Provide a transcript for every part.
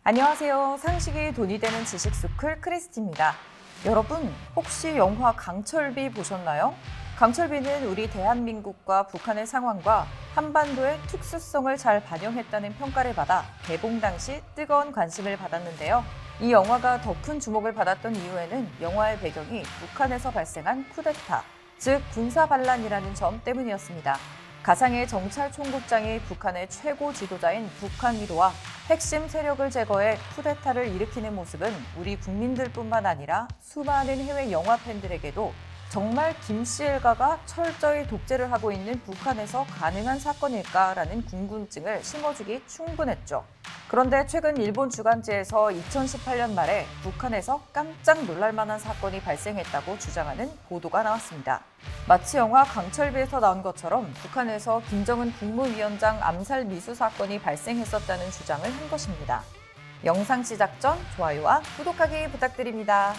안녕하세요. 상식이 돈이 되는 지식스쿨 크리스티입니다. 여러분, 혹시 영화 강철비 보셨나요? 강철비는 우리 대한민국과 북한의 상황과 한반도의 특수성을 잘 반영했다는 평가를 받아 개봉 당시 뜨거운 관심을 받았는데요. 이 영화가 더 큰 주목을 받았던 이유에는 영화의 배경이 북한에서 발생한 쿠데타, 즉 군사 반란이라는 점 때문이었습니다. 가상의 정찰총국장이 북한의 최고 지도자인 북한 1호와 핵심 세력을 제거해 쿠데타를 일으키는 모습은 우리 국민들뿐만 아니라 수많은 해외 영화 팬들에게도 정말 김씨 일가가 철저히 독재를 하고 있는 북한에서 가능한 사건일까라는 궁금증을 심어주기 충분했죠. 그런데 최근 일본 주간지에서 2018년 말에 북한에서 깜짝 놀랄 만한 사건이 발생했다고 주장하는 보도가 나왔습니다. 마치 영화 강철비에서 나온 것처럼 북한에서 김정은 국무위원장 암살 미수 사건이 발생했었다는 주장을 한 것입니다. 영상 시작 전 좋아요와 구독하기 부탁드립니다.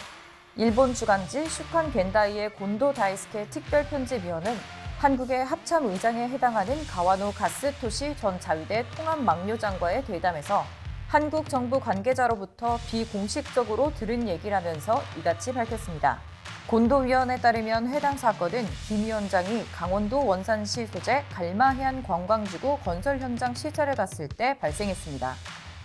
일본 주간지 슈칸 겐다이의 곤도 다이스케 특별편집위원은 한국의 합참 의장에 해당하는 가와노 가스토시 전 자위대 통합막료장과의 대담에서 한국 정부 관계자로부터 비공식적으로 들은 얘기라면서 이같이 밝혔습니다. 곤도 위원에 따르면 해당 사건은 김 위원장이 강원도 원산시 소재 갈마해안 관광지구 건설 현장 시찰을 갔을 때 발생했습니다.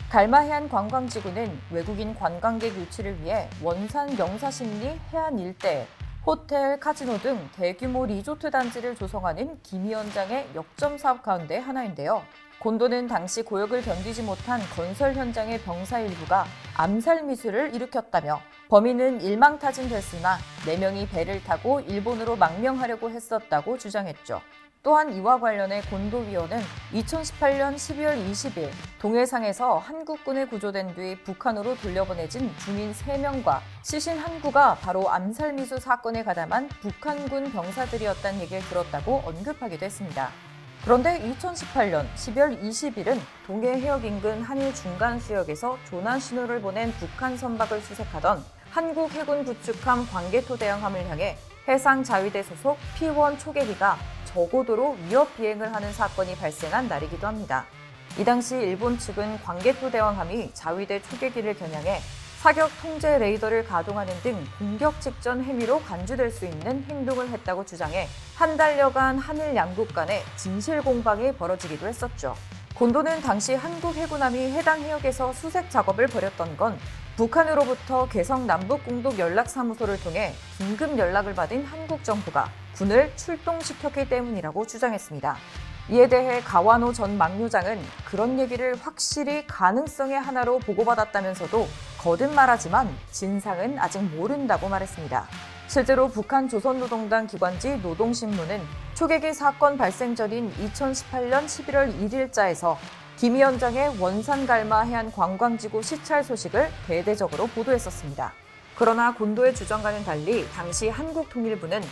갈마해안 관광지구는 외국인 관광객 유치를 위해 원산 영사십리 해안 일대에 호텔, 카지노 등 대규모 리조트 단지를 조성하는 김 위원장의 역점 사업 가운데 하나인데요. 곤도는 당시 고역을 견디지 못한 건설 현장의 병사 일부가 암살 미수를 일으켰다며 범인은 일망타진됐으나 4명이 배를 타고 일본으로 망명하려고 했었다고 주장했죠. 또한 이와 관련해 곤도 위원은 2018년 12월 20일 동해상에서 한국군에 구조된 뒤 북한으로 돌려보내진 주민 3명과 시신 한 구가 바로 암살 미수 사건에 가담한 북한군 병사들이었다는 얘기를 들었다고 언급하기도 했습니다. 그런데 2018년 12월 20일은 동해 해역 인근 한일 중간 수역에서 조난 신호를 보낸 북한 선박을 수색하던 한국 해군 구축함 광개토 대왕함을 향해 해상 자위대 소속 P1 초계기가 저고도로 위협 비행을 하는 사건이 발생한 날이기도 합니다. 이 당시 일본 측은 광개토 대왕함이 자위대 초계기를 겨냥해 사격 통제 레이더를 가동하는 등 공격 직전 행위로 간주될 수 있는 행동을 했다고 주장해 한 달여간 하늘 양국 간에 진실 공방이 벌어지기도 했었죠. 곤도는 당시 한국 해군함이 해당 해역에서 수색 작업을 벌였던 건 북한으로부터 개성 남북공동연락사무소를 통해 긴급 연락을 받은 한국 정부가 군을 출동시켰기 때문이라고 주장했습니다. 이에 대해 가와노 전 막료장은 그런 얘기를 확실히 가능성의 하나로 보고받았다면서도 거듭 말하지만 진상은 아직 모른다고 말했습니다. 실제로 북한 조선노동당 기관지 노동신문은 초계기 사건 발생 전인 2018년 11월 1일자에서 김 위원장의 원산 갈마 해안 관광지구 시찰 소식을 대대적으로 보도했었습니다. 그러나 곤도의 주장과는 달리 당시 한국통일부는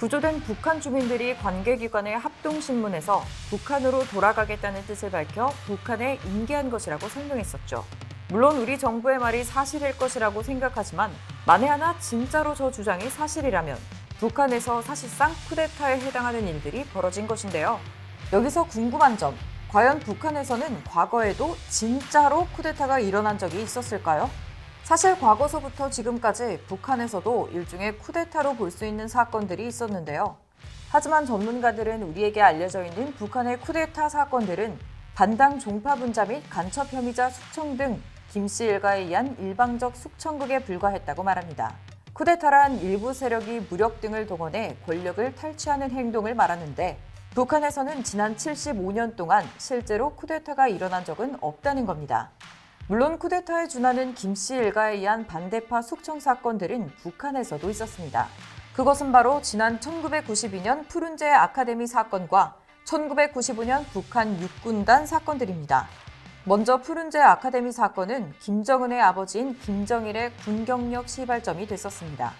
구조된 북한 주민들이 관계기관의 합동신문에서 북한으로 돌아가겠다는 뜻을 밝혀 북한에 인계한 것이라고 설명했었죠. 물론 우리 정부의 말이 사실일 것이라고 생각하지만 만에 하나 진짜로 저 주장이 사실이라면 북한에서 사실상 쿠데타에 해당하는 일들이 벌어진 것인데요. 여기서 궁금한 점, 과연 북한에서는 과거에도 진짜로 쿠데타가 일어난 적이 있었을까요? 사실 과거서부터 지금까지 북한에서도 일종의 쿠데타로 볼 수 있는 사건들이 있었는데요. 하지만 전문가들은 우리에게 알려져 있는 북한의 쿠데타 사건들은 반당 종파 분자 및 간첩 혐의자 숙청 등 김씨 일가에 의한 일방적 숙청극에 불과했다고 말합니다. 쿠데타란 일부 세력이 무력 등을 동원해 권력을 탈취하는 행동을 말하는데 북한에서는 지난 75년 동안 실제로 쿠데타가 일어난 적은 없다는 겁니다. 물론 쿠데타에 준하는 김씨 일가에 의한 반대파 숙청 사건들은 북한에서도 있었습니다. 그것은 바로 지난 1992년 푸른제 아카데미 사건과 1995년 북한 육군단 사건들입니다. 먼저 푸른제 아카데미 사건은 김정은의 아버지인 김정일의 군경력 시발점이 됐었습니다.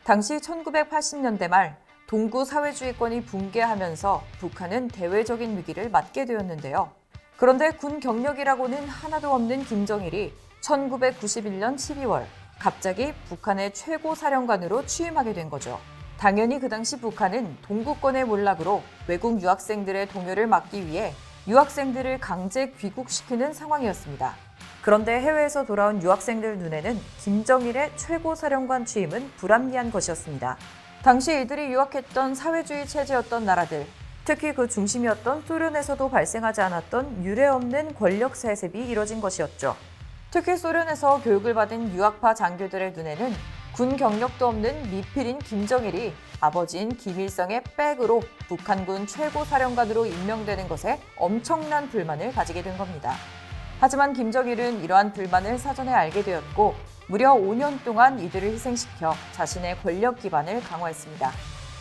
당시 1980년대 말 동구 사회주의권이 붕괴하면서 북한은 대외적인 위기를 맞게 되었는데요. 그런데 군 경력이라고는 하나도 없는 김정일이 1991년 12월 갑자기 북한의 최고 사령관으로 취임하게 된 거죠. 당연히 그 당시 북한은 동구권의 몰락으로 외국 유학생들의 동요를 막기 위해 유학생들을 강제 귀국시키는 상황이었습니다. 그런데 해외에서 돌아온 유학생들 눈에는 김정일의 최고 사령관 취임은 불합리한 것이었습니다. 당시 이들이 유학했던 사회주의 체제였던 나라들, 특히 그 중심이었던 소련에서도 발생하지 않았던 유례없는 권력 세습이 이뤄진 것이었죠. 특히 소련에서 교육을 받은 유학파 장교들의 눈에는 군 경력도 없는 미필인 김정일이 아버지인 김일성의 백으로 북한군 최고 사령관으로 임명되는 것에 엄청난 불만을 가지게 된 겁니다. 하지만 김정일은 이러한 불만을 사전에 알게 되었고 무려 5년 동안 이들을 희생시켜 자신의 권력 기반을 강화했습니다.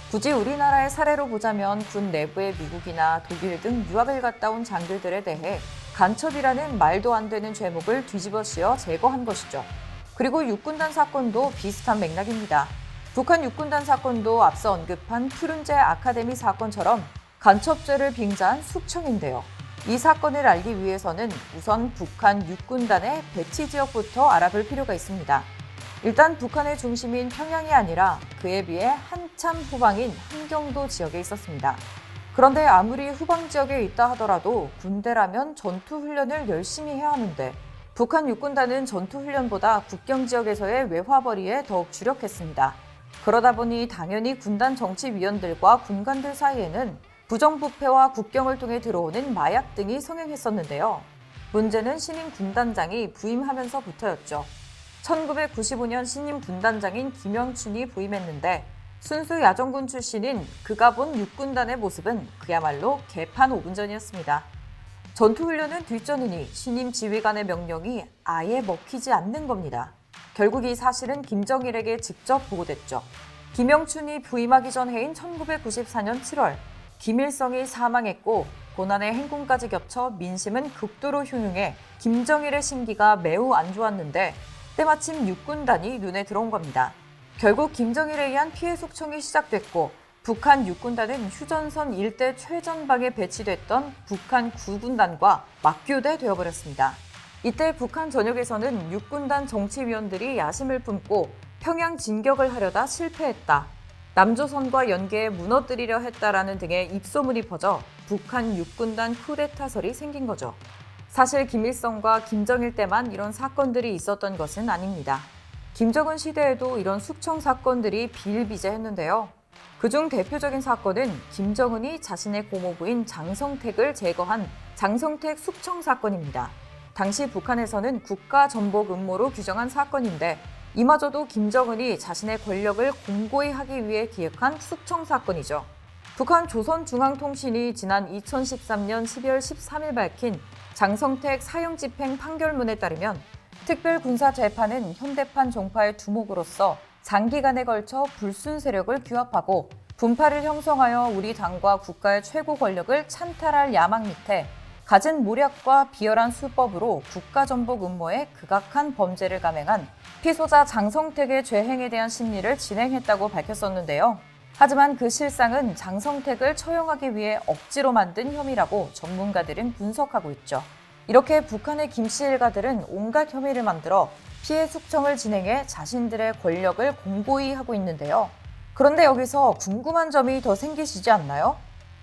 굳이 우리나라의 사례로 보자면 군 내부의 미국이나 독일 등 유학을 갔다 온 장교들에 대해 간첩이라는 말도 안 되는 죄목을 뒤집어 씌워 제거한 것이죠. 그리고 육군단 사건도 비슷한 맥락입니다. 북한 육군단 사건도 앞서 언급한 푸른제 아카데미 사건처럼 간첩죄를 빙자한 숙청인데요. 이 사건을 알기 위해서는 우선 북한 육군단의 배치 지역부터 알아볼 필요가 있습니다. 일단 북한의 중심인 평양이 아니라 그에 비해 한참 후방인 한경도 지역에 있었습니다. 그런데 아무리 후방 지역에 있다 하더라도 군대라면 전투훈련을 열심히 해야 하는데 북한 육군단은 전투훈련보다 국경 지역에서의 외화벌이에 더욱 주력했습니다. 그러다 보니 당연히 군단 정치위원들과 군관들 사이에는 부정부패와 국경을 통해 들어오는 마약 등이 성행했었는데요. 문제는 신임 군단장이 부임하면서부터였죠. 1995년 신임 군단장인 김영춘이 부임했는데 순수 야전군 출신인 그가 본 육군단의 모습은 그야말로 개판 5분 전이었습니다. 전투훈련은 뒷전이니 신임 지휘관의 명령이 아예 먹히지 않는 겁니다. 결국 이 사실은 김정일에게 직접 보고됐죠. 김영춘이 부임하기 전 해인 1994년 7월 김일성이 사망했고 고난의 행군까지 겹쳐 민심은 극도로 흉흉해 김정일의 심기가 매우 안 좋았는데 때마침 육군단이 눈에 들어온 겁니다. 결국 김정일에 의한 피해 숙청이 시작됐고 북한 육군단은 휴전선 일대 최전방에 배치됐던 북한 9군단과 맞교대 되어버렸습니다. 이때 북한 전역에서는 육군단 정치위원들이 야심을 품고 평양 진격을 하려다 실패했다. 남조선과 연계해 무너뜨리려 했다라는 등의 입소문이 퍼져 북한 육군단 쿠데타설이 생긴 거죠. 사실 김일성과 김정일 때만 이런 사건들이 있었던 것은 아닙니다. 김정은 시대에도 이런 숙청 사건들이 비일비재했는데요. 그중 대표적인 사건은 김정은이 자신의 고모부인 장성택을 제거한 장성택 숙청 사건입니다. 당시 북한에서는 국가전복 음모로 규정한 사건인데 이마저도 김정은이 자신의 권력을 공고히 하기 위해 기획한 숙청 사건이죠. 북한 조선중앙통신이 지난 2013년 12월 13일 밝힌 장성택 사형집행 판결문에 따르면 특별군사재판은 현대판 종파의 두목으로서 장기간에 걸쳐 불순 세력을 규합하고 분파를 형성하여 우리 당과 국가의 최고 권력을 찬탈할 야망 밑에 갖은 모략과 비열한 수법으로 국가전복 음모에 극악한 범죄를 감행한 피소자 장성택의 죄행에 대한 심리를 진행했다고 밝혔었는데요. 하지만 그 실상은 장성택을 처형하기 위해 억지로 만든 혐의라고 전문가들은 분석하고 있죠. 이렇게 북한의 김씨 일가들은 온갖 혐의를 만들어 피해 숙청을 진행해 자신들의 권력을 공고히 하고 있는데요. 그런데 여기서 궁금한 점이 더 생기시지 않나요?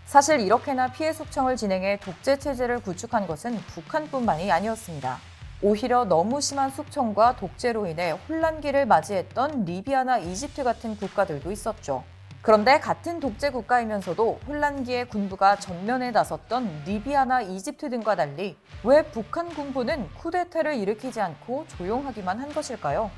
사실 이렇게나 피해 숙청을 진행해 독재 체제를 구축한 것은 북한뿐만이 아니었습니다. 오히려 너무 심한 숙청과 독재로 인해 혼란기를 맞이했던 리비아나 이집트 같은 국가들도 있었죠. 그런데 같은 독재 국가이면서도 혼란기에 군부가 전면에 나섰던 리비아나 이집트 등과 달리 왜 북한 군부는 쿠데타를 일으키지 않고 조용하기만 한 것일까요?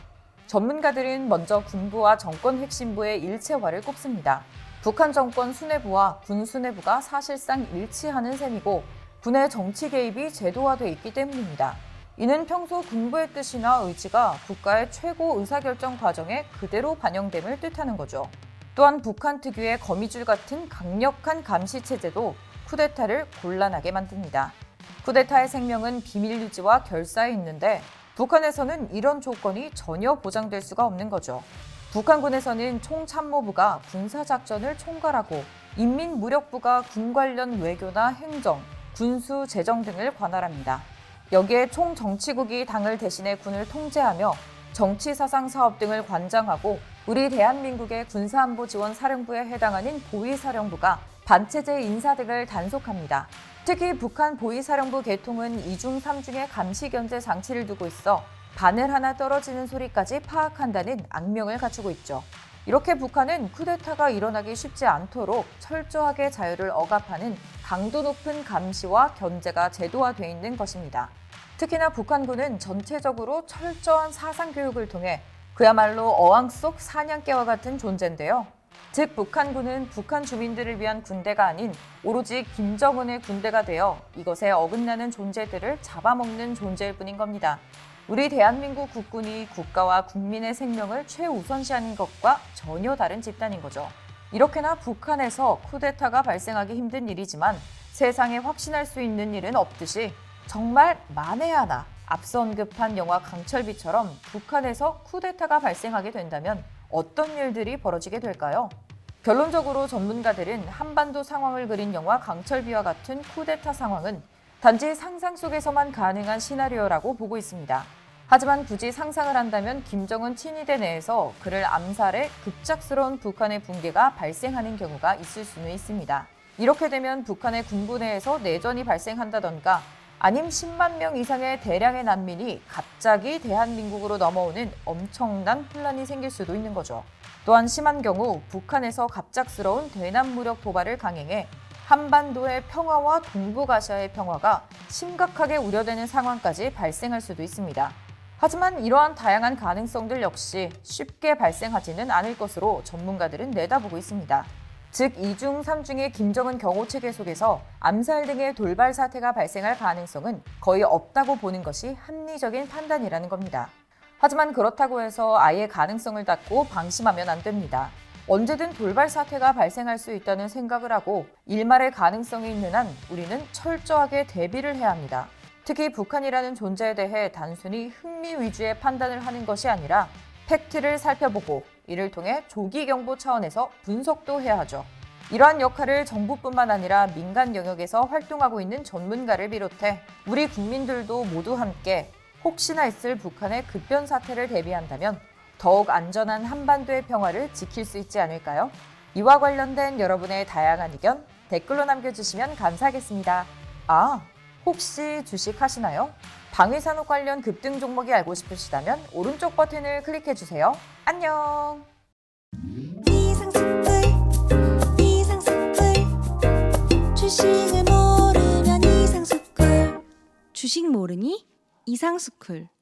전문가들은 먼저 군부와 정권 핵심부의 일체화를 꼽습니다. 북한 정권 수뇌부와 군 수뇌부가 사실상 일치하는 셈이고 군의 정치 개입이 제도화돼 있기 때문입니다. 이는 평소 군부의 뜻이나 의지가 국가의 최고 의사결정 과정에 그대로 반영됨을 뜻하는 거죠. 또한 북한 특유의 거미줄 같은 강력한 감시 체제도 쿠데타를 곤란하게 만듭니다. 쿠데타의 생명은 비밀 유지와 결사에 있는데 북한에서는 이런 조건이 전혀 보장될 수가 없는 거죠. 북한군에서는 총참모부가 군사작전을 총괄하고 인민무력부가 군 관련 외교나 행정, 군수, 재정 등을 관할합니다. 여기에 총정치국이 당을 대신해 군을 통제하며 정치사상사업 등을 관장하고 우리 대한민국의 군사안보지원사령부에 해당하는 보위사령부가 반체제 인사 등을 단속합니다. 특히 북한 보위사령부 계통은 2중 3중의 감시 견제 장치를 두고 있어 바늘 하나 떨어지는 소리까지 파악한다는 악명을 갖추고 있죠. 이렇게 북한은 쿠데타가 일어나기 쉽지 않도록 철저하게 자유를 억압하는 강도 높은 감시와 견제가 제도화돼 있는 것입니다. 특히나 북한군은 전체적으로 철저한 사상교육을 통해 그야말로 어항 속 사냥개와 같은 존재인데요. 즉 북한군은 북한 주민들을 위한 군대가 아닌 오로지 김정은의 군대가 되어 이것에 어긋나는 존재들을 잡아먹는 존재일 뿐인 겁니다. 우리 대한민국 국군이 국가와 국민의 생명을 최우선시하는 것과 전혀 다른 집단인 거죠. 이렇게나 북한에서 쿠데타가 발생하기 힘든 일이지만 세상에 확신할 수 있는 일은 없듯이 정말 만에 하나 앞서 언급한 영화 강철비처럼 북한에서 쿠데타가 발생하게 된다면 어떤 일들이 벌어지게 될까요? 결론적으로 전문가들은 한반도 상황을 그린 영화 강철비와 같은 쿠데타 상황은 단지 상상 속에서만 가능한 시나리오라고 보고 있습니다. 하지만 굳이 상상을 한다면 김정은 친위대 내에서 그를 암살해 급작스러운 북한의 붕괴가 발생하는 경우가 있을 수는 있습니다. 이렇게 되면 북한의 군부 내에서 내전이 발생한다던가 아님 10만 명 이상의 대량의 난민이 갑자기 대한민국으로 넘어오는 엄청난 혼란이 생길 수도 있는 거죠. 또한 심한 경우 북한에서 갑작스러운 대남 무력 도발을 강행해 한반도의 평화와 동북아시아의 평화가 심각하게 우려되는 상황까지 발생할 수도 있습니다. 하지만 이러한 다양한 가능성들 역시 쉽게 발생하지는 않을 것으로 전문가들은 내다보고 있습니다. 즉 2중 3중의 김정은 경호체계 속에서 암살 등의 돌발 사태가 발생할 가능성은 거의 없다고 보는 것이 합리적인 판단이라는 겁니다. 하지만 그렇다고 해서 아예 가능성을 닫고 방심하면 안 됩니다. 언제든 돌발 사태가 발생할 수 있다는 생각을 하고 일말의 가능성이 있는 한 우리는 철저하게 대비를 해야 합니다. 특히 북한이라는 존재에 대해 단순히 흥미 위주의 판단을 하는 것이 아니라 팩트를 살펴보고 이를 통해 조기 경보 차원에서 분석도 해야 하죠. 이러한 역할을 정부뿐만 아니라 민간 영역에서 활동하고 있는 전문가를 비롯해 우리 국민들도 모두 함께 혹시나 있을 북한의 급변 사태를 대비한다면 더욱 안전한 한반도의 평화를 지킬 수 있지 않을까요? 이와 관련된 여러분의 다양한 의견 댓글로 남겨주시면 감사하겠습니다. 혹시 주식 하시나요? 방위산업 관련 급등 종목이 알고 싶으시다면 오른쪽 버튼을 클릭해주세요. 안녕! 주식을 모르면 이상스쿨. 주식 모르니? 이상스쿨.